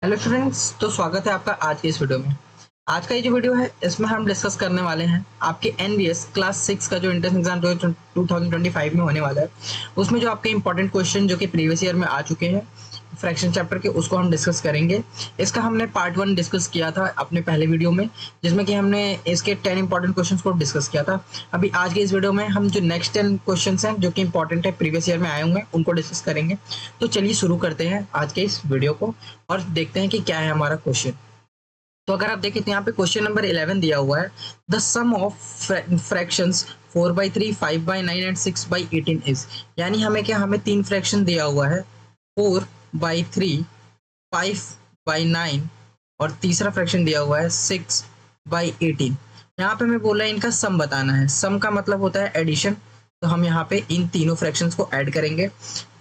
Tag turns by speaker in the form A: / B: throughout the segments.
A: Hello students, तो स्वागत है आपका आज के इस वीडियो में। आज का ये जो वीडियो है इसमें हम डिस्कस करने वाले हैं आपके एनबीएस क्लास 6 का जो एंट्रेंस एग्जाम 2025 में होने वाला है, उसमें जो आपके इंपॉर्टेंट क्वेश्चन जो कि प्रीवियस ईयर में आ चुके हैं फ्रैक्शन चैप्टर के, उसको हम डिस्कस करेंगे। इसका हमने पार्ट 1 डिस्कस किया था अपने पहले वीडियो में, जिसमें कि हमने इसके 10 इंपॉर्टेंट क्वेश्चंस को डिस्कस किया था। अभी आज के इस वीडियो में हम जो नेक्स्ट 10 क्वेश्चंस हैं जो कि इंपॉर्टेंट है, प्रीवियस ईयर में आए होंगे, उनको डिस्कस करेंगे। तो चलिए शुरू करते हैं आज के इस वीडियो को और देखते हैं कि क्या है हमारा क्वेश्चन। तो अगर आप देखें तो यहाँ पे क्वेश्चन नंबर 11 दिया हुआ है, the sum of fractions 4/3, 5/9 and 6/18 is. यानी हमें तीन फ्रैक्शन दिया हुआ है, 4/3, 5/9 और तीसरा फ्रैक्शन दिया हुआ है 6/18। यहाँ पे हमें बोला है इनका सम बताना है। सम का मतलब होता है एडिशन, तो हम यहाँ पे इन तीनों फ्रैक्शंस को ऐड करेंगे।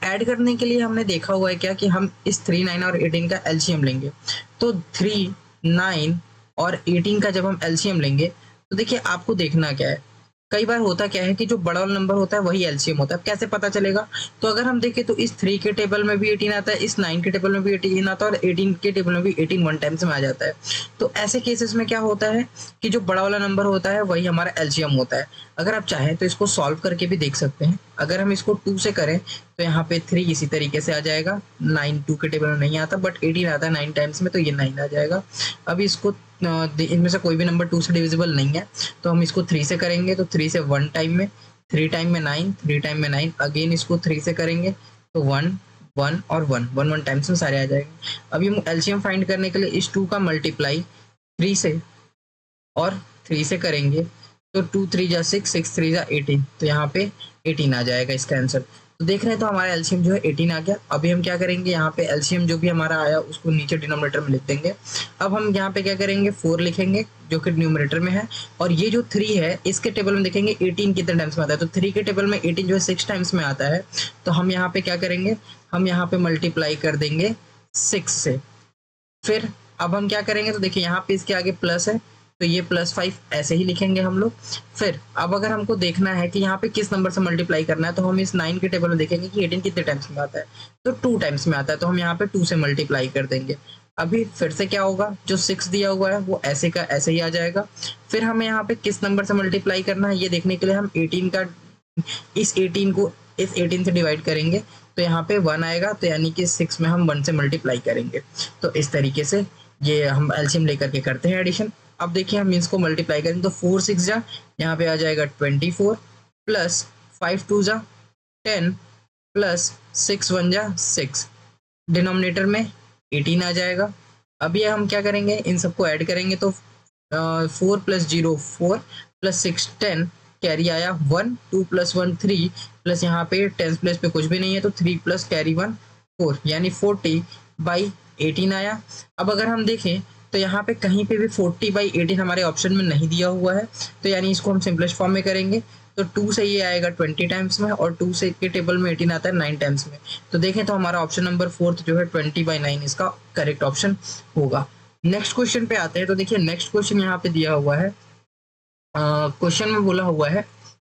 A: ऐड करने के लिए हमने देखा हुआ है क्या कि हम इस 3, 9 और 18 का एलसीएम लेंगे। तो 3, 9 और 18 का जब हम एलसीएम लेंगे तो देखिए आपको देखना क्या है, कई बार होता क्या है कि जो बड़ा वाला नंबर होता है वही एलसीएम होता है। कैसे पता चलेगा? तो अगर हम देखें तो इस 3 के टेबल में भी 18 आता है, इस 9 के टेबल में भी 18 आता है और 18 के टेबल में भी 18 वन टाइम्स में आ जाता है। तो ऐसे केसेस में क्या होता है कि जो बड़ा वाला नंबर होता है वही हमारा एलसीएम होता है। अगर आप चाहें तो इसको सॉल्व करके भी देख सकते हैं। अगर हम इसको 2 से करें तो यहाँ पे 3 इसी तरीके से आ जाएगा। 9 2 के टेबल में नहीं आता, बट 18 आता है 9 टाइम्स में, तो ये 9 आ जाएगा। अब इसको इनमें से कोई भी नंबर 2 से डिविजिबल नहीं है, तो हम इसको 3 से करेंगे तो 3 से 1 टाइम में, 3 टाइम में 9, 3 टाइम में 9, अगेन इसको 3 से करेंगे तो 1 1 और 1 1 1 टाइम्स में सारे आ जाएंगे। अभी हम एलसीएम फाइंड करने के लिए इस 2 का मल्टीप्लाई 3 से और 3 से करेंगे तो 2 3 जा 6, 6 3 जा 18, तो यहाँ पे 18 आ जाएगा इसका आंसर। तो देख रहे हैं तो हमारा एलसीएम जो है 18 आ गया। अभी हम क्या करेंगे, यहाँ पे एलसीएम जो भी हमारा आया उसको नीचे डिनोमिनेटर में लिख देंगे। अब हम यहाँ पे क्या करेंगे, 4 लिखेंगे जो कि न्यूमरेटर में है, और ये जो 3 है इसके टेबल में देखेंगे 18 कितने टाइम्स में आता है। तो 3 के टेबल में 18 जो है 6 टाइम्स में आता है, तो हम यहाँ पे क्या करेंगे, हम यहाँ पे मल्टीप्लाई कर देंगे 6 से। फिर अब हम क्या करेंगे, तो देखिए यहाँ पे इसके आगे प्लस है तो ये +5 ऐसे ही लिखेंगे हम लोग। फिर अब अगर हमको देखना है कि यहाँ पे किस नंबर से मल्टीप्लाई करना है, तो हम इस 9 के टेबल में देखेंगे कि 18 कितने टाइम्स में आता है, तो 2 टाइम्स में आता है, तो हम यहाँ पे 2 से मल्टीप्लाई कर देंगे। अभी फिर से क्या होगा, जो 6 दिया हुआ है वो ऐसे का ऐसे ही आ जाएगा। फिर हमें यहाँ पे किस नंबर से मल्टीप्लाई करना है ये देखने के लिए हम 18 का इस 18 को इस 18 से डिवाइड करेंगे, तो यहाँ पे 1 आएगा, तो यानी कि 6 में हम 1 से मल्टीप्लाई करेंगे। तो इस तरीके से ये हम एलसीएम लेकर के करते हैं एडिशन। अब देखिए हम इसको मल्टीप्लाई करेंगे तो 4 6 जा, यहाँ पे आ जाएगा 24 प्लस 5 2 जा 10 प्लस 6 1 जा 6, डिनोमिनेटर में 18 आ जाएगा। अब ये हम क्या करेंगे, इन सबको ऐड करेंगे तो 4 + 0 4 प्लस 6 10, कैरी आया 1, 2 + 1 3 प्लस यहाँ पे 10 प्लेस पे कुछ भी नहीं है तो 3 प्लस कैरी 1 4, यानी 40/18 आया। अब अगर हम देखें तो यहाँ पे कहीं पे भी 40/18 हमारे ऑप्शन में नहीं दिया हुआ है, तो यानी इसको हम सिंपलेस्ट फॉर्म में करेंगे तो 2 से ये आएगा 20 टाइम्स में, और 2 से के टेबल में 18 आता है 9 टाइम्स में। तो देखें तो हमारा ऑप्शन नंबर 4 जो है 20/9 इसका करेक्ट ऑप्शन होगा। नेक्स्ट क्वेश्चन पे आते हैं। तो देखिए नेक्स्ट क्वेश्चन यहाँ पे दिया हुआ है, क्वेश्चन में बोला हुआ है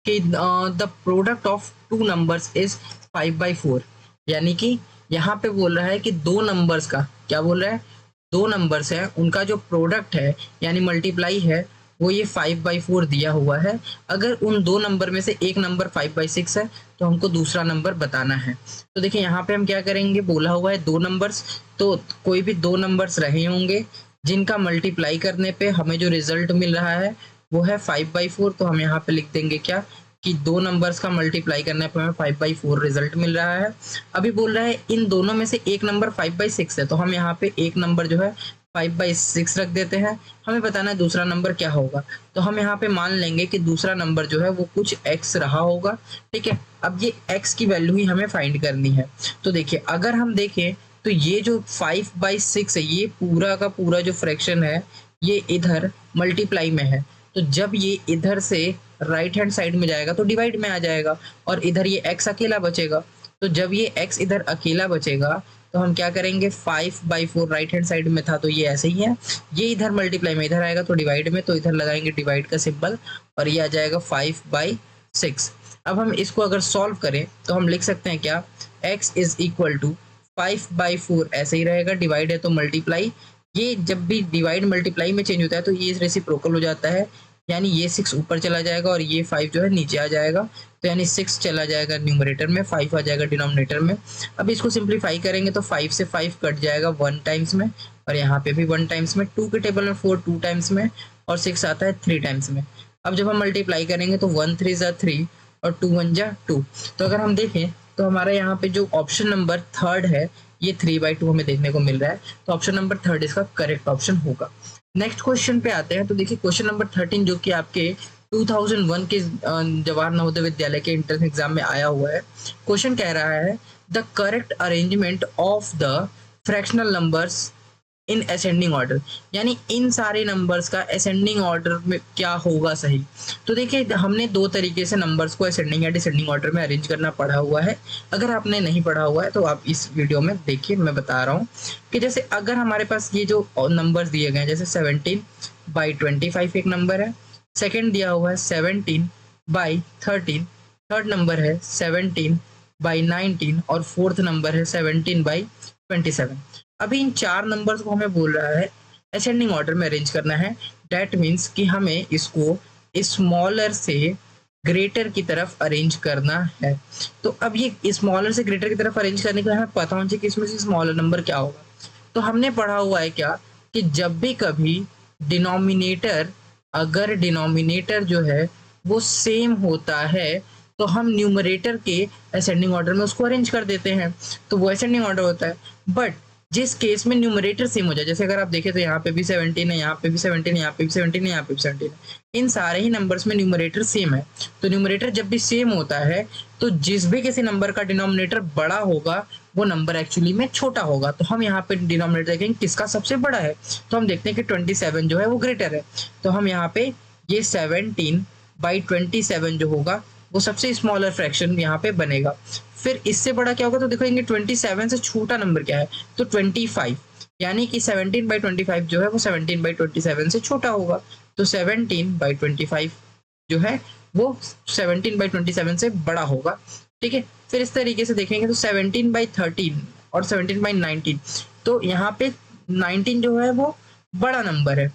A: कि the product of 2 numbers is 5/4। यानी कि यहाँ पे बोल रहा है कि दो नंबर्स का, क्या बोल रहा है, दो नंबर्स है उनका जो प्रोडक्ट है यानी मल्टीप्लाई है वो ये 5/4 दिया हुआ है। अगर उन दो नंबर में से एक नंबर 5/6 है तो हमको दूसरा नंबर बताना है। तो देखिए यहाँ पे हम क्या करेंगे, बोला हुआ है दो नंबर्स, तो कोई भी दो नंबर्स रहे होंगे जिनका मल्टीप्लाई करने पे हमें जो रिजल्ट मिल रहा है वो है 5/4। तो हम यहाँ पे लिख देंगे क्या कि दो नंबर्स का मल्टीप्लाई करने पर हमें 5/4 रिजल्ट मिल रहा है। अभी बोल रहा है इन दोनों में से एक नंबर 5/6 है, तो हम यहाँ पे एक नंबर जो है 5/6 रख देते हैं। हमें बताना है दूसरा नंबर क्या होगा, तो हम यहाँ पे मान लेंगे कि दूसरा नंबर जो है वो कुछ x रहा होगा। ठीक है, अब ये x की वैल्यू ही हमें फाइंड करनी है। तो देखिए अगर हम देखें तो ये जो 5/6 है ये पूरा का पूरा जो फ्रैक्शन है ये इधर मल्टीप्लाई में है, तो जब ये इधर से राइट हैंड साइड में जाएगा तो डिवाइड में आ जाएगा, और इधर ये x अकेला बचेगा। तो जब ये x इधर अकेला बचेगा तो हम क्या करेंगे, 5/4 राइट हैंड साइड में था तो ये ऐसे ही है, ये इधर मल्टीप्लाई में इधर आएगा तो डिवाइड में, तो इधर लगाएंगे डिवाइड का सिंबल और ये आ जाएगा 5/6। अब हम इसको अगर सॉल्व करें तो हम लिख सकते हैं क्या, x इज इक्वल टू 5/4 ऐसे ही रहेगा, डिवाइड है तो मल्टीप्लाई, ये जब भी डिवाइड मल्टीप्लाई में चेंज होता है तो ये रेसिप्रोकल हो जाता है, यानी ये 6 ऊपर चला जाएगा और ये 5 जो है नीचे आ जाएगा, तो यानी 6 चला जाएगा न्यूमरेटर में, 5 आ जाएगा डिनोमिनेटर में। अब इसको सिंप्लीफाई करेंगे तो 5 से 5 कट जाएगा 1 टाइम्स में, और यहाँ पे भी 1 टाइम्स में, 2 के टेबल में 4 2 टाइम्स में, और 6 आता है 3 टाइम्स में। अब जब हम मल्टीप्लाई करेंगे तो 1 3 ज़ा 3 और 2 1 ज़ा 2। तो अगर हम देखें तो हमारा यहाँ पे जो ऑप्शन नंबर थर्ड है ये 3/2 हमें देखने को मिल रहा है, तो ऑप्शन नंबर थर्ड इसका करेक्ट ऑप्शन होगा। नेक्स्ट क्वेश्चन पे आते हैं, तो देखिए क्वेश्चन नंबर 13 जो कि आपके 2001 के जवाहर नवोदय विद्यालय के एंट्रेंस एग्जाम में आया हुआ है। क्वेश्चन कह रहा है the correct arrangement of the fractional numbers in ascending order, यानी इन सारे नंबर्स का असेंडिंग ऑर्डर में क्या होगा सही। तो देखिए हमने दो तरीके से नंबर्स को असेंडिंग या डिसेंडिंग ऑर्डर में अरेंज करना पढ़ा हुआ है। अगर आपने नहीं पढ़ा हुआ है तो आप इस वीडियो में देखिए, मैं बता रहा हूँ कि जैसे अगर हमारे पास ये जो नंबर्स दिए गए हैं, जैसे 17/25 एक नंबर है, सेकेंड दिया हुआ है 17/13, थर्ड नंबर है 17/19 और फोर्थ नंबर है 17/27। अभी इन चार नंबर्स को हमें बोल रहा है असेंडिंग ऑर्डर में अरेंज करना है। डेट मीन्स कि हमें इसको स्मॉलर से ग्रेटर की तरफ अरेंज करना है। तो अब ये स्मॉलर से ग्रेटर की तरफ अरेंज करने के लिए हमें पता होना चाहिए कि इसमें से स्मॉलर नंबर क्या होगा। तो हमने पढ़ा हुआ है क्या कि जब भी कभी डिनोमिनेटर, अगर डिनोमिनेटर जो है वो सेम होता है तो हम न्यूमरेटर के असेंडिंग ऑर्डर में उसको अरेंज कर देते हैं, तो वो असेंडिंग ऑर्डर होता है। बट जिस केस में न्यूमरेटर सेम हो जाए, जैसे अगर आप देखें तो यहाँ पे भी 17 है, यहाँ पे भी 17 है, यहाँ पे भी 17 है, यहाँ पे भी 17 है, इन सारे ही नंबर्स में न्यूमरेटर सेम है। तो न्यूमरेटर जब भी सेम होता है तो जिस भी किसी नंबर का डिनोमिनेटर बड़ा होगा वो नंबर एक्चुअली में छोटा होगा। तो हम यहाँ पे डिनोमिनेटर देखेंगे किसका सबसे बड़ा है, तो हम देखते हैं कि 27 जो है वो ग्रेटर है। तो हम यहाँ पे ये 17/27 जो होगा वो सबसे स्मॉलर फ्रैक्शन यहाँ पे बनेगा। फिर इससे बड़ा क्या होगा, तो देखेंगे 27 से छोटा नंबर क्या है, तो 25, यानी कि 17/25 जो है वो 17/27 से छोटा होगा। तो 17/25 जो है वो 17/27 से बड़ा होगा। ठीक है, फिर इस तरीके से देखेंगे तो 17/13 और 17/19, तो यहाँ पे 19 जो है वो बड़ा नंबर है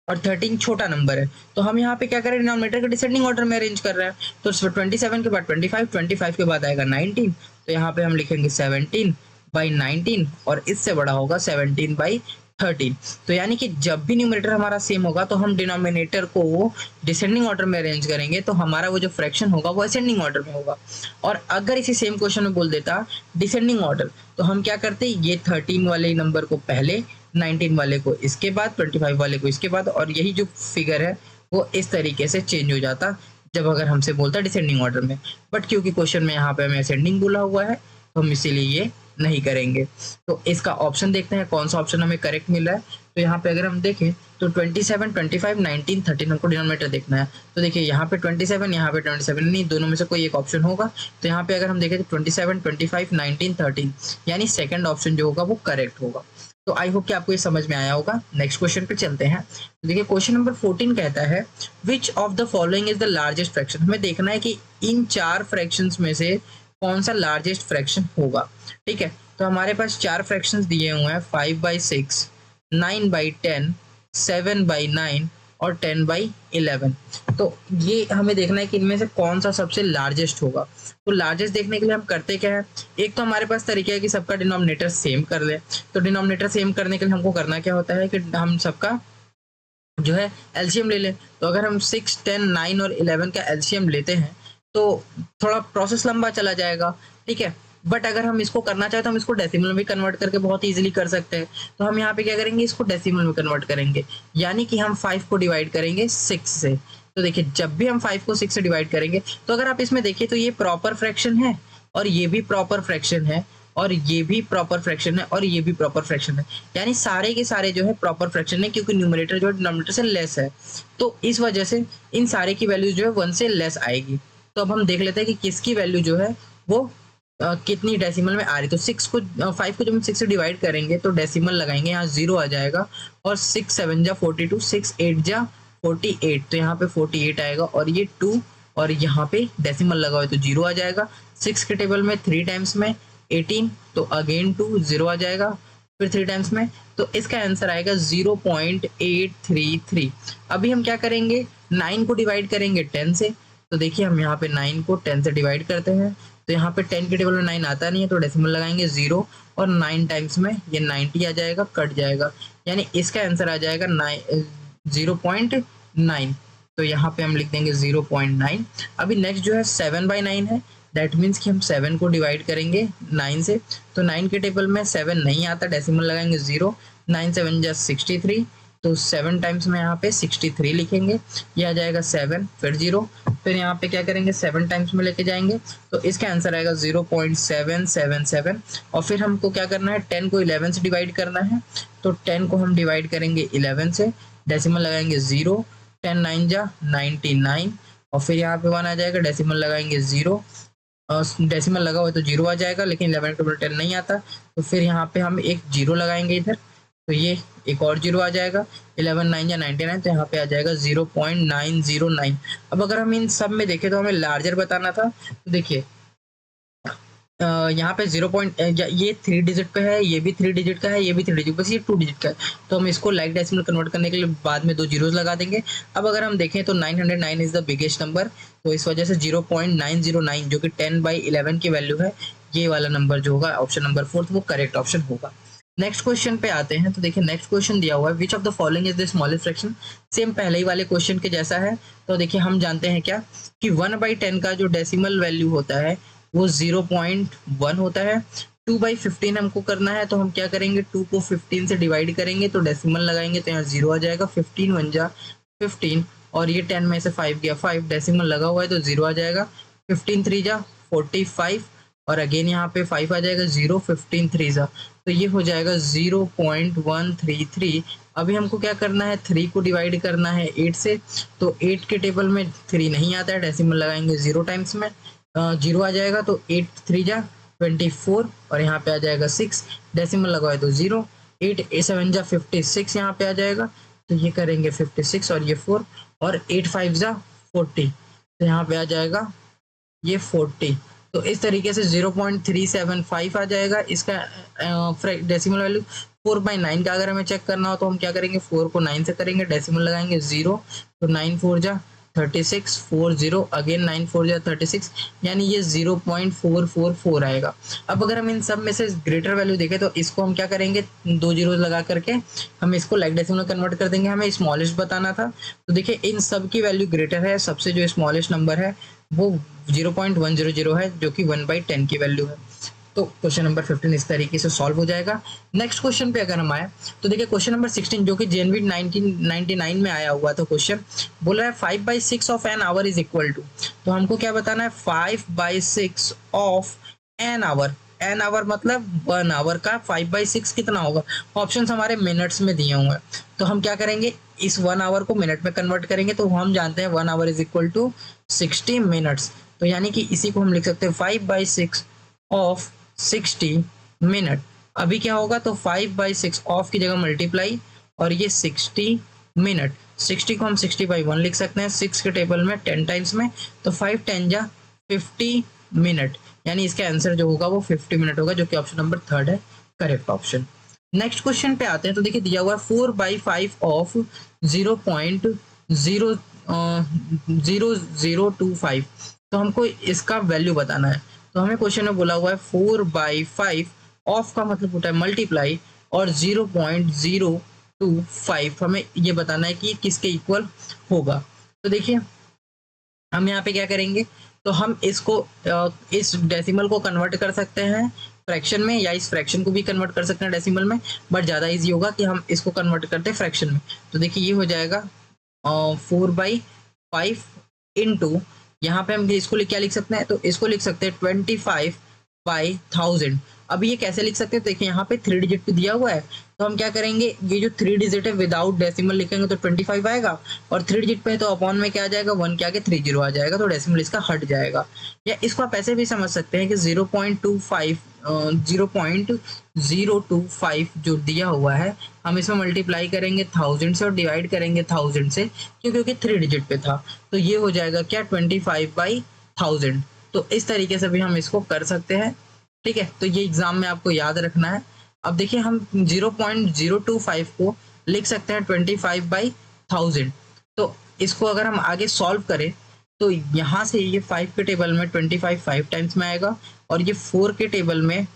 A: और 13 छोटा नंबर है। तो हम यहाँ पे क्या करें, डिनोमिनेटर के डिसेंडिंग ऑर्डर में अरेंज कर रहे हैं। तो 27 के बाद 25, 25 के बाद आएगा 19, तो यहाँ पे हम लिखेंगे 17/19 और इससे बड़ा होगा 17/13। तो यानी कि जब भी न्यूमरेटर हमारा सेम होगा तो हम डिनोमिनेटर को डिसेंडिंग ऑर्डर में अरेंज करेंगे, तो हमारा वो जो फ्रैक्शन होगा वो असेंडिंग ऑर्डर में होगा। और अगर इसी सेम क्वेश्चन में बोल देता डिसेंडिंग ऑर्डर, तो हम क्या करते, ये 13 वाले नंबर को पहले, 19 वाले को इसके बाद, 25 वाले को इसके बाद, और यही जो फिगर है वो इस तरीके से चेंज हो जाता जब अगर हमसे बोलता डिसेंडिंग ऑर्डर में। बट क्योंकि क्वेश्चन में यहाँ पे हमें असेंडिंग बोला हुआ है तो हम इसीलिए ये नहीं करेंगे। तो इसका ऑप्शन देखते हैं कौन सा ऑप्शन हमें करेक्ट मिल रहा है। तो यहाँ पे अगर हम देखें तो 27, 25, 19, 13 हमको डिनोमिनेटर देखना है। तो देखिए यहाँ पे 27, यहाँ पे 27, नहीं दोनों में से कोई एक ऑप्शन होगा। तो यहाँ पे अगर हम देखें तो 27, 25, 19, 13 यानी सेकंड ऑप्शन जो होगा वो करेक्ट होगा। तो आई होप कि आपको ये समझ में आया होगा। नेक्स्ट क्वेश्चन पे चलते हैं। तो देखिए क्वेश्चन नंबर 14 कहता है which of the following is the largest fraction. हमें देखना है कि इन चार फ्रैक्शंस में से कौन सा लार्जेस्ट फ्रैक्शन होगा। ठीक है, तो हमारे पास चार फ्रैक्शंस दिए हुए हैं 5/6, 9/10, 7/9 और 10/11। तो ये हमें देखना है कि इनमें से कौन सा सबसे लार्जेस्ट होगा। तो लार्जेस्ट देखने के लिए हम करते क्या है, एक तो हमारे पास तरीका है कि सबका डिनोमिनेटर सेम कर ले। तो डिनोमिनेटर सेम करने के लिए हमको करना क्या होता है कि हम सबका जो है एलसीएम ले लें। तो अगर हम 6, 10, 9 और 11 का एलसीएम लेते हैं तो थोड़ा प्रोसेस लंबा चला जाएगा। ठीक है, बट अगर हम इसको करना चाहें तो हम इसको डेसिमल में कन्वर्ट करके बहुत इजीली कर सकते हैं। तो हम यहाँ पे क्या करेंगे, इसको डेसिमल में कन्वर्ट करेंगे, यानी कि हम 5 को डिवाइड करेंगे 6 से। तो देखिए जब भी हम 5 को 6 से डिवाइड करेंगे तो अगर आप इसमें देखिए तो ये प्रॉपर फ्रैक्शन है और ये भी प्रॉपर फ्रैक्शन है और ये भी प्रॉपर फ्रैक्शन है और ये भी प्रॉपर फ्रैक्शन है, यानी सारे के सारे जो है प्रॉपर फ्रैक्शन है क्योंकि न्यूमरेटर जो है डिनोमिनेटर से लेस है। तो इस वजह से इन सारे की वैल्यू जो है 1 से लेस आएगी। तो अब हम देख लेते हैं कि किसकी वैल्यू जो है वो कितनी डेसिमल में आ रही। तो 5 को जब हम 6 से डिवाइड करेंगे तो डेसिमल लगाएंगे, यहाँ 0 आ जाएगा और 6 7 जा 42, 6 8 जा 48, तो यहाँ पे 48 आएगा और ये 2 और यहाँ पे डेसिमल लगा हुआ है तो 0 आ जाएगा। 6 के टेबल में 3 टाइम्स में, 18, तो अगेन 2 0 आ जाएगा, फिर 3 टाइम्स में, तो इसका आंसर आएगा 0.833। अभी हम क्या करेंगे, 9 को डिवाइड करेंगे 10 से। तो देखिए हम यहाँ पे 9 को 10 से डिवाइड करते हैं, तो यहाँ पे 10 के टेबल में 9 आता नहीं है, तो डेसिमल लगाएंगे 0, और 9 टाइम्स में ये 90 आ जाएगा, कट जाएगा, यानी इसका आंसर आ जाएगा 0.9। तो यहाँ पे हम लिख देंगे 0.9। अभी नेक्स्ट जो है 7/9 है, दैट मीन्स कि हम 7 को डिवाइड करेंगे 9 से, तो 9 के टेबल में 7 नहीं आता, डेसिमल लगाएंगे 0, 9 7 जा 63, तो 7 टाइम्स में यहाँ पे 63 लिखेंगे, ये आ जाएगा 7, फिर 0, फिर यहाँ पे क्या करेंगे 7 टाइम्स में लेके जाएंगे, तो इसका आंसर आएगा 0.777। और फिर हमको क्या करना है, 10 को 11 से डिवाइड करना है, तो 10 को हम डिवाइड करेंगे 11 से, डेसिमल लगाएंगे 0, 10 9 जा 99, और फिर यहाँ पे 1 आ जाएगा, डेसिमल लगाएंगे 0, डेसिमल लगा हुआ है तो 0 आ जाएगा, लेकिन 11 के टेबल 10 नहीं आता, तो फिर यहाँ पे हम एक 0 लगाएंगे इधर, तो ये एक और 0 आ जाएगा, 11 9 या 99, तो यहाँ पे आ जाएगा 0.909। अब अगर हम इन सब में देखें तो हमें लार्जर बताना था, तो देखिए यहाँ पे 0. ये 3 डिजिट पे है, ये भी 3 डिजिट का है, ये भी 3 डिजिट, बस ये 2 डिजिट का है, तो हम इसको लाइक डेसिमल कन्वर्ट करने के लिए बाद में 2 जीरोस लगा देंगे। अब अगर हम देखें तो 909 इज द बिगेस्ट नंबर, तो इस वजह से 0.909 जो कि 10/11 की वैल्यू है, ये वाला नंबर जो होगा ऑप्शन नंबर 4 वो करेक्ट ऑप्शन होगा। नेक्स्ट क्वेश्चन पे आते हैं, तो देखिए नेक्स्ट क्वेश्चन दिया हुआ है, which of the following is the smallest fraction. Same पहले ही वाले क्वेश्चन के जैसा है, तो देखिए हम जानते हैं क्या कि 1/10 का जो डेसिमल वैल्यू होता है वो 0.1 होता है। 2/15 हमको करना है, तो हम क्या करेंगे, 2 को 15 से डिवाइड करेंगे, तो डेसिमल लगाएंगे, तो यहाँ 0 आ जाएगा, 15 1 जा 15, और ये 10 में से 5 गया 5, डेसिमल लगा हुआ है तो 0 आ जाएगा, 15 3 जा 45, और अगेन यहाँ पे 5 आ जाएगा, 0 15 3 जा, तो ये हो जाएगा 0.133। अभी हमको क्या करना है, 3 को डिवाइड करना है 8 से, तो 8 के टेबल में 3 नहीं आता है, डेसिमल लगाएंगे 0 टाइम्स में, 0 आ जाएगा, तो 8 3 जा 24, और यहाँ पे आ जाएगा 6, डेसिमल लगवाए तो 0, 8 7 जा 56 यहाँ पे आ जाएगा, तो ये करेंगे 56 और ये 4, और 8 5 जा 40, तो यहाँ पे आ जाएगा ये 40। तो इस तरीके से 0.375 आ जाएगा इसका डेसिमल वैल्यू। 4/9 का अगर हमें चेक करना हो तो हम क्या करेंगे, 4 को 9 से करेंगे, डेसिमल लगाएंगे 0, तो 9 4 जा 36, 4 0, अगेन 9 4 जा 36, यानी ये 0.444 आएगा। अब अगर हम इन सब में से ग्रेटर वैल्यू देखें तो इसको हम क्या करेंगे, 2 जीरो लगा करके हम इसको लाइक डेसिमल कन्वर्ट कर देंगे, हमें स्मॉलेस्ट बताना था। तो देखिए इन सब की वैल्यू ग्रेटर है, सबसे जो स्मॉलेस्ट नंबर है वो 0.100 है, जो कि 1/10 की वैल्यू है। तो क्वेश्चन नंबर 15 इस तरीके से सॉल्व हो जाएगा। नेक्स्ट क्वेश्चन पे अगर हम आए तो देखिए क्वेश्चन नंबर 16 जो कि जेनवी 1999 में आया हुआ था क्वेश्चन, बोल रहा है 5/6 of an hour is equal to, तो हमको क्या बताना है, 5/6 of an hour, an hour मतलब 1 आवर का 5/6 कितना होगा, ऑप्शंस हमारे मिनट्स में दिए हुए हैं, तो हम क्या करेंगे, इस 1 आवर को मिनट में कन्वर्ट करेंगे, तो हम जानते हैं 1 hour is equal to 60 minutes, तो यानी कि इसी को हम लिख सकते हैं 5/6 ऑफ 60 मिनट। अभी क्या होगा, तो 5/6 ऑफ की जगह मल्टीप्लाई, और ये 60 मिनट, 60 को हम 60/1 लिख सकते हैं, 6 के टेबल में 10 टाइम्स में, तो 5 10 जा 50 मिनट, यानी इसका आंसर जो होगा वो 50 मिनट होगा, जो कि ऑप्शन नंबर 3 है करेक्ट ऑप्शन। नेक्स्ट क्वेश्चन पे आते हैं, तो देखिए दिया हुआ है 4/5 ऑफ 0.0025, तो हमको इसका वैल्यू बताना है। तो हमें क्वेश्चन में बोला हुआ है 4/5 ऑफ का मतलब होता है मल्टीप्लाई, और 0.025 हमें ये बताना है कि किसके इक्वल होगा। तो देखिए हम यहाँ पे क्या करेंगे, तो हम इसको इस डेसिमल को कन्वर्ट कर सकते हैं फ्रैक्शन में, या इस फ्रैक्शन को भी कन्वर्ट कर सकते हैं डेसिमल में, बट ज़्यादा इजी होगा कि हम इसको कन्वर्ट करते हैं फ्रैक्शन में। तो देखिए ये हो जाएगा 4/5 इंटू, यहाँ पे हम इसको क्या लिख सकते हैं, तो इसको लिख सकते हैं 25/1000। अब ये कैसे लिख सकते हैं, देखिए यहाँ पे 3 डिजिट पे दिया हुआ है, तो हम क्या करेंगे, ये जो 3 डिजिट है विदाउट डेसिमल लिखेंगे तो 25 आएगा, और 3 डिजिट पे है तो अपॉन में क्या आ जाएगा, 1 के आगे 30 आ जाएगा, तो डेसिमल इसका हट जाएगा। या इसको आप ऐसे भी समझ सकते हैं कि 0.025 जो दिया हुआ है, हम इसमें मल्टीप्लाई करेंगे 1000 से और डिवाइड करेंगे 1000 से, क्योंकि 3 डिजिट पे था, तो ये हो जाएगा क्या 25/1000। तो इस तरीके से भी हम इसको कर सकते हैं। ठीक है, तो ये एग्जाम में आपको याद रखना है। अब देखिए हम 0.025 को लिख सकते हैं 25/1000। तो इसको अगर हम आगे सॉल्व करें तो यहाँ से ये 5 के टेबल में 25 5 टाइम्स में आएगा, और ये 4 के टेबल में,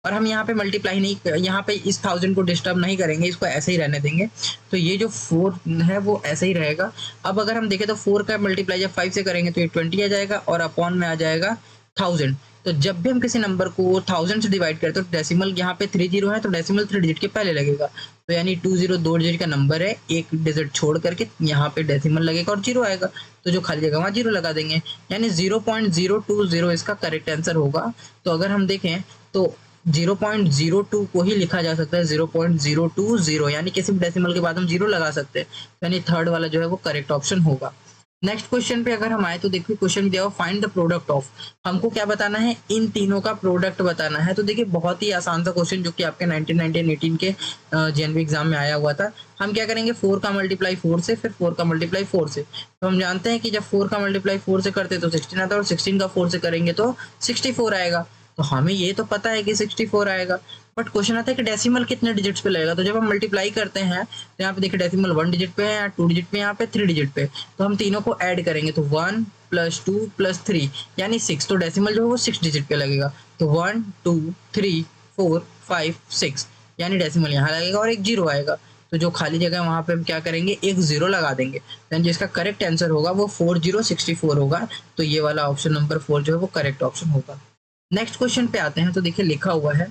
A: और हम यहाँ पे मल्टीप्लाई नहीं, यहाँ पे इस 1000 को डिस्टर्ब नहीं करेंगे, इसको ऐसे ही रहने देंगे। तो ये जो 4 है वो ऐसे ही रहेगा। अब अगर हम देखें तो 4 का मल्टीप्लाई जब 5 से करेंगे तो ये 20 आ जाएगा, और अपॉन में आ जाएगा 1000। तो जब भी हम किसी नंबर को 1000 से डिवाइड करें तो डेसिमल यहाँ पे 30 है, तो डेसिमल 3 डिजिट के पहले लगेगा। तो यानी 20 2 डिजिट का नंबर है, एक डिजिट छोड़ करके यहाँ पे डेसिमल लगेगा और 0 आएगा, तो जो खाली जगह वहाँ 0 लगा देंगे, यानी 0.020 इसका करेक्ट आंसर होगा। तो अगर हम देखें तो 0.02 को ही लिखा जा सकता है 0.020, यानी किसी भी डेसिमल के बाद हम 0 लगा सकते हैं, यानी थर्ड वाला जो है वो करेक्ट ऑप्शन होगा। नेक्स्ट क्वेश्चन पे अगर हम आए तो देखिए क्वेश्चन दिया हुआ फाइंड द प्रोडक्ट ऑफ, हमको क्या बताना है, इन तीनों का प्रोडक्ट बताना है। तो देखिए बहुत ही आसान सा क्वेश्चन जो कि आपके 1918 के जेएनवी एग्जाम में आया हुआ था। हम क्या करेंगे, 4 का मल्टीप्लाई 4 से, फिर 4 का मल्टीप्लाई 4 से। तो हम जानते हैं कि जब 4 का मल्टीप्लाई 4 से करते तो 16 आता है, और 16 का 4 से करेंगे तो 64 आएगा। तो हमें ये तो पता है कि 64 आएगा, बट क्वेश्चन आता है कि डेसिमल कितने डिजिट्स पे लगेगा। तो जब हम मल्टीप्लाई करते हैं तो यहाँ पे देखिए डेसिमल 1 डिजिट पे है, 2 डिजिट पे, यहाँ पे 3 डिजिट पे। तो हम तीनों को ऐड करेंगे तो 1 + 2 + 3 यानी 6। तो डेसिमल जो है वो 6 डिजिट पे लगेगा। तो 1 2 3 4 5 6 यानी डेसिमल यहाँ लगेगा और एक 0 आएगा। तो जो खाली जगह है वहाँ पे हम क्या करेंगे, एक 0 लगा देंगे। देन जिसका करेक्ट आंसर होगा वो 4064 होगा। तो ये वाला ऑप्शन नंबर 4 जो है वो करेक्ट ऑप्शन होगा। नेक्स्ट क्वेश्चन पे आते हैं। तो देखिए लिखा हुआ है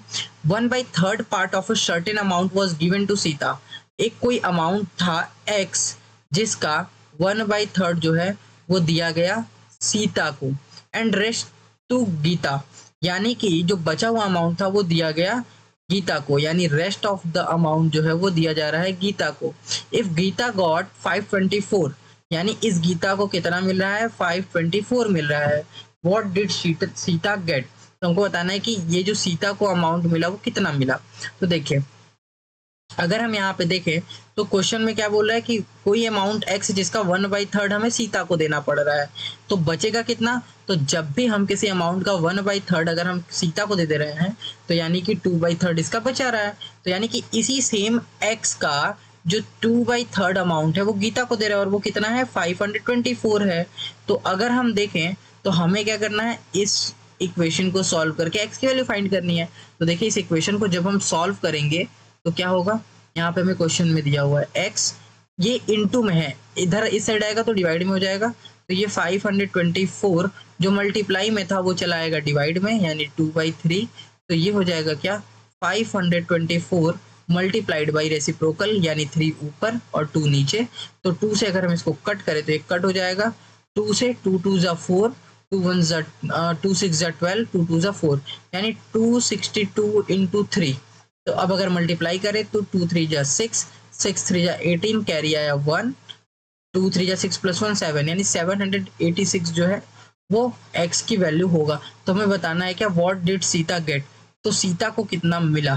A: 1/3 part of a certain amount was given to Sita. एक कोई अमाउंट था x जिसका 1/3 जो है वो दिया गया सीता को, एंड रेस्ट टू गीता, यानी कि जो बचा हुआ अमाउंट था वो दिया गया गीता को, यानी रेस्ट ऑफ द अमाउंट जो है वो दिया जा रहा है गीता को। इफ गीता गॉट 524, यानी इस गीता को कितना मिल रहा है, 524 मिल रहा है। व्हाट डिड सीता गेट, तो हमको बताना है कि ये जो सीता को अमाउंट मिला वो कितना मिला। तो देखिए अगर हम यहाँ पे देखें तो क्वेश्चन में क्या बोल रहा है कि कोई अमाउंट x जिसका 1/3 हमें सीता को देना पड़ रहा है, तो बचेगा कितना। तो जब भी हम किसी अमाउंट का 1/3 अगर हम सीता को दे रहे हैं तो यानी कि 2/3 इसका बचा रहा है। तो यानी कि इसी सेम x का जो 2/3 अमाउंट है वो गीता को दे रहा है, और वो कितना है, 524 है। तो अगर हम देखें तो हमें क्या करना है, इस इक्वेशन को सॉल्व करके x की वैल्यू फाइंड करनी है। तो देखिए इस इक्वेशन को जब हम सॉल्व करेंगे तो क्या होगा, यहाँ पे हमें क्वेश्चन में दिया हुआ है x, ये इनटू में है, इधर इस साइड आएगा तो डिवाइड में हो जाएगा। तो ये 524 जो मल्टीप्लाई में था वो चला आएगा डिवाइड में, यानी 2/3। तो ये हो जाएगा क्या, 524 मल्टीप्लाइड बाई रेसिप्रोकल, यानी 3 ऊपर और 2 नीचे। तो 2 से अगर हम इसको कट करें तो एक कट हो जाएगा, 2 से 2 2 जा 4, 2 1 जा 2 6 जा 12, 2 2 जा 4, यानी 262 इंटू 3। तो अब अगर मल्टीप्लाई करें तो 2 3 जा 6, 6 3 जा 18, कैरी आया 1, 2 3 जा 6 + 1 7, यानी 786 जो है वो x की वैल्यू होगा। तो हमें बताना है क्या, व्हाट डिड सीता गेट, तो सीता को कितना मिला।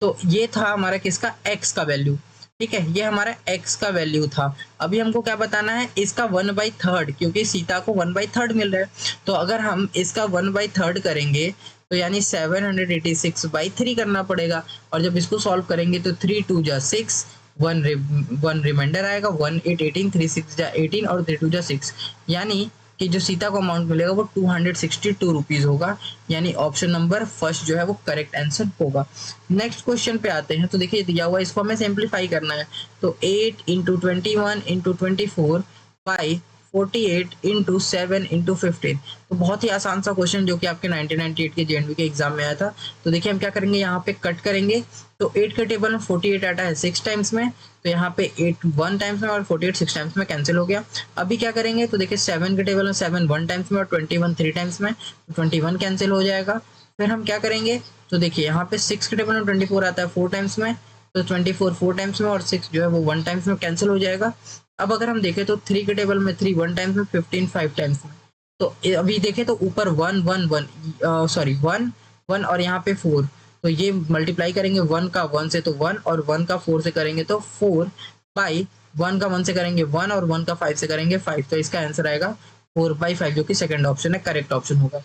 A: तो ये था हमारा किसका, x का वैल्यू। ठीक है, ये हमारा x का वैल्यू था। अभी हमको क्या बताना है, इसका 1/3, क्योंकि सीता को 1/3 मिल रहा है। तो अगर हम इसका 1/3 करेंगे तो यानी 786/3 करना पड़ेगा, और जब इसको सॉल्व करेंगे तो 3 2 जा 6, 1 रिमाइंडर आएगा, 1 8 18, 3 6 जा 18 और 3 2 जा 6, यानी कि जो सीता को अमाउंट मिलेगा वो 262 रुपीज होगा। यानी ऑप्शन नंबर फर्स्ट जो है वो करेक्ट आंसर होगा। नेक्स्ट क्वेश्चन पे आते हैं। तो देखिए दिया हुआ, इसको हमें सिंप्लीफाई करना है। तो 8 × 21 × 24 बाई 48 × 7 × 15। तो बहुत ही आसान सा क्वेश्चन जो कि आपके 1998 के जेएनवी के एग्जाम में आया था। तो देखिए हम क्या करेंगे, यहाँ पे कट करेंगे। तो 8 के टेबल में 48 आता है 6 टाइम्स में, तो यहाँ पे 8 1 टाइम्स में और 48 6 टाइम्स में कैंसिल हो गया। अभी क्या करेंगे, तो देखिए 7 के टेबल में 7 1 टाइम्स में और 21 3 टाइम्स में, तो 21 कैंसिल हो जाएगा। फिर हम क्या करेंगे, तो देखिए यहाँ पे 6 के टेबल में 24 आता है 4 टाइम्स में, तो 24 4 टाइम्स में और 6 जो है वो 1 टाइम्स में कैंसिल हो जाएगा। अब अगर हम देखें तो 3 के टेबल में 3 1 टाइम्स में, 15 5 टाइम्स में। तो अभी देखें तो ऊपर 1 1 1 सॉरी 1 1 और यहाँ पे 4, तो ये मल्टीप्लाई करेंगे 1 का 1 से तो 1 और 1 का 4 से करेंगे तो 4 बाई 1 का 1 से करेंगे 1 और 1 का 5 से करेंगे 5। तो इसका आंसर आएगा 4/5 जो कि सेकंड ऑप्शन है, करेक्ट ऑप्शन होगा।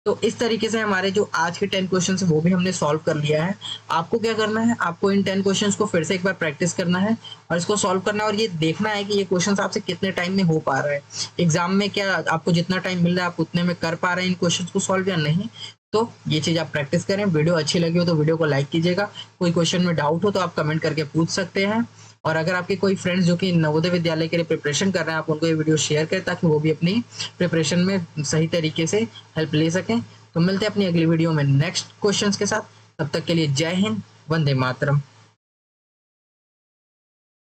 A: तो इस तरीके से हमारे जो आज के 10 क्वेश्चन है वो भी हमने सॉल्व कर लिया है। आपको क्या करना है, आपको इन 10 क्वेश्चंस को फिर से एक बार प्रैक्टिस करना है और इसको सॉल्व करना है और ये देखना है कि ये क्वेश्चंस आपसे कितने टाइम में हो पा रहा है। एग्जाम में क्या आपको जितना टाइम मिल रहा है आप उतने में कर पा रहे हैं इन क्वेश्चंस को सॉल्व या नहीं। तो ये चीज़ आप प्रैक्टिस करें। वीडियो अच्छी लगी हो तो वीडियो को लाइक कीजिएगा। कोई क्वेश्चन में डाउट हो तो आप कमेंट करके पूछ सकते हैं। और अगर आपके कोई फ्रेंड्स जो कि नवोदय विद्यालय के लिए प्रिपरेशन कर रहे हैं, आप उनको ये वीडियो शेयर करें ताकि वो भी अपनी प्रिपरेशन में सही तरीके से हेल्प ले सकें। तो मिलते हैं अपनी अगली वीडियो में नेक्स्ट क्वेश्चंस के साथ। तब तक के लिए जय हिंद, वंदे मातरम।